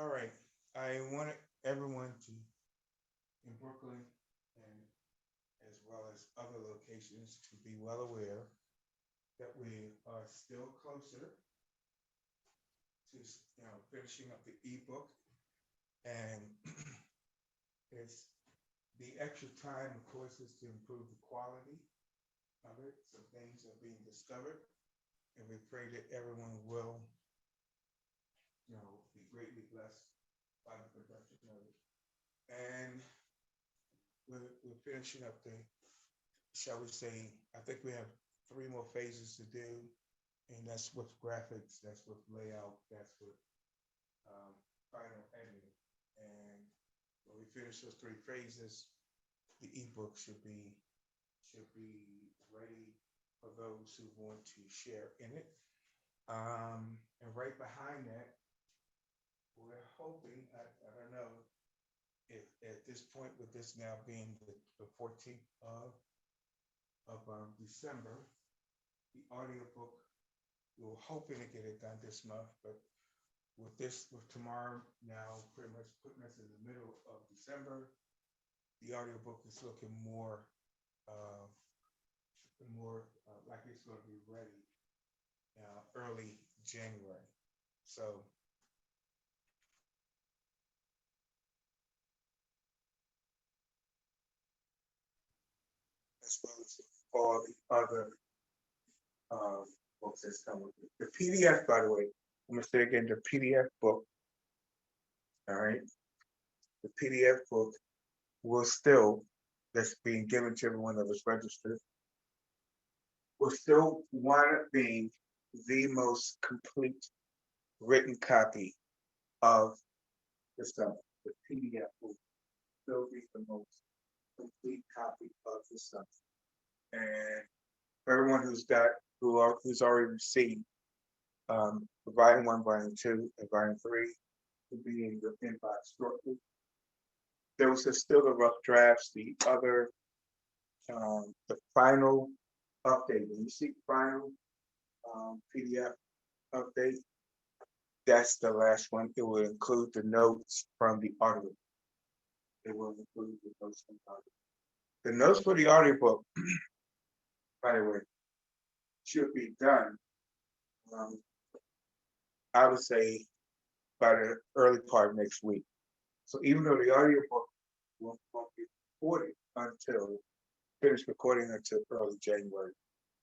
All right. I wanted everyone to, in Brooklyn and as well as other locations, to be well aware that we are still closer to, finishing up the ebook, and it's the extra time, of course, is to improve the quality of it. So things are being discovered, and we pray that everyone will, be greatly blessed by the production of it. And we're finishing up the, shall we say, I think we have three more phases to do, and that's with graphics, that's with layout, that's with um, final editing. And when we finish those three phases, the ebook should be ready for those who want to share in it. And right behind that, we're hoping, I don't know, if at this point, with this now being the 14th of December, the audiobook, we were hoping to get it done this month, but with tomorrow now pretty much putting us in the middle of December, the audiobook is looking uh, like it's going to be ready early January. So as well as all the other um, books that's come with it. The PDF, by the way, I'm gonna say again, the PDF book. All right, the PDF book will still, that's being given to everyone that was registered, will still wind up being the most complete written copy of the stuff. The PDF will still be the most complete copy of the stuff. And for everyone who's already received volume one, volume two, and volume three will be in your inbox shortly. Those are still the rough drafts. The final update. When you see final PDF update, that's the last one. It will include the notes from the audio. It will include the notes from the audio. The notes for the audiobook, by the way, should be done. Um, I would say by the early part of next week. So even though the audiobook won't be recorded until finished recording until early January,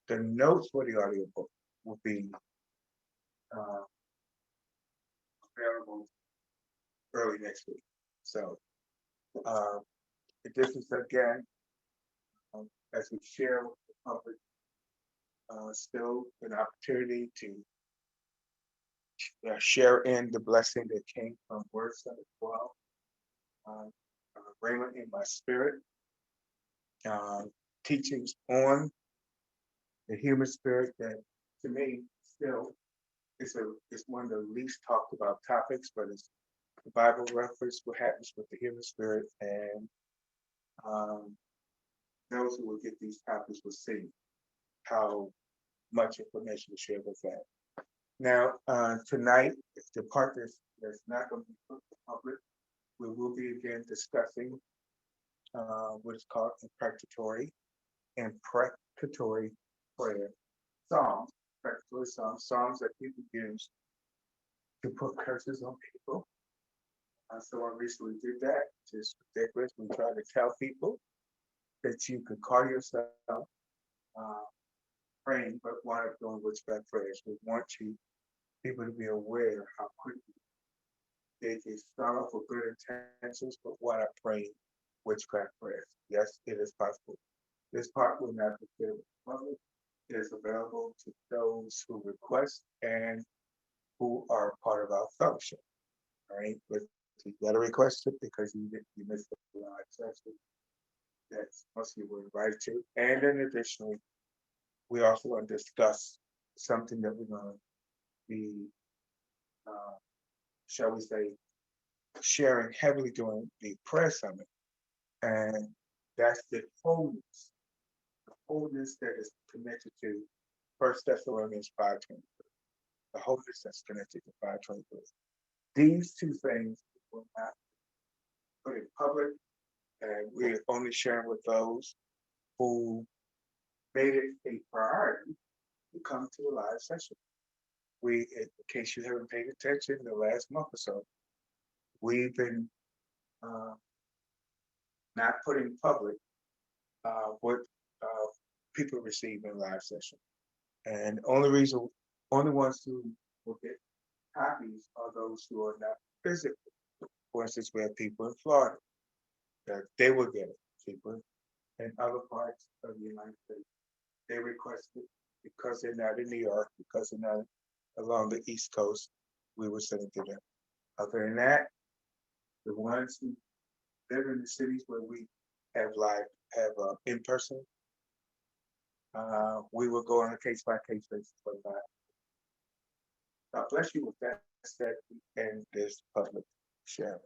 the notes for the audiobook will be uh, available early next week. So uh, this is again, as we share with the public, still an opportunity to share in the blessing that came from words of as well. Uh, Raymond in my spirit, uh, teachings on the human spirit that to me still is one of the least talked about topics, but it's the Bible reference what happens with the human spirit, and um, those who will get these topics will see how much information is shared with that. Now, tonight, the part that's not going to be put to public, we will be again discussing what is called imprecatory prayer, psalms, imprecatory psalms that people use to put curses on people. So I recently did that. Just ridiculous. We try to tell people that you could call yourself uh, praying, but wind up doing witchcraft prayers. We want people to be aware how quickly they can start off with good intentions, but wind up praying witchcraft prayers. Yes, it is possible. This part will not be shared with the public. It is available to those who request and who are part of our fellowship. All right, but you gotta request it because you missed the live session that most of you were invited to. And then additionally, we also want to discuss something that we're going to be, uh, shall we say, sharing heavily during the prayer summit. And that's the wholeness that is connected to First Thessalonians 5:23, the wholeness that's connected to 5:23. These two things were not put in public, and we're only sharing with those who made it a priority to come to the live session. In case you haven't paid attention, the last month or so, we've been uh, not putting public what people receive in live session. And only ones who will get copies are those who are not physically. For instance, we have people in Florida that they will get it. People in other parts of the United States, they request it because they're not in New York, because they're not along the East Coast, we will send it to them. Other than that, the ones who live in the cities where we have in person, we will go on a case by case basis for that. God bless you with that said, and this public sharing.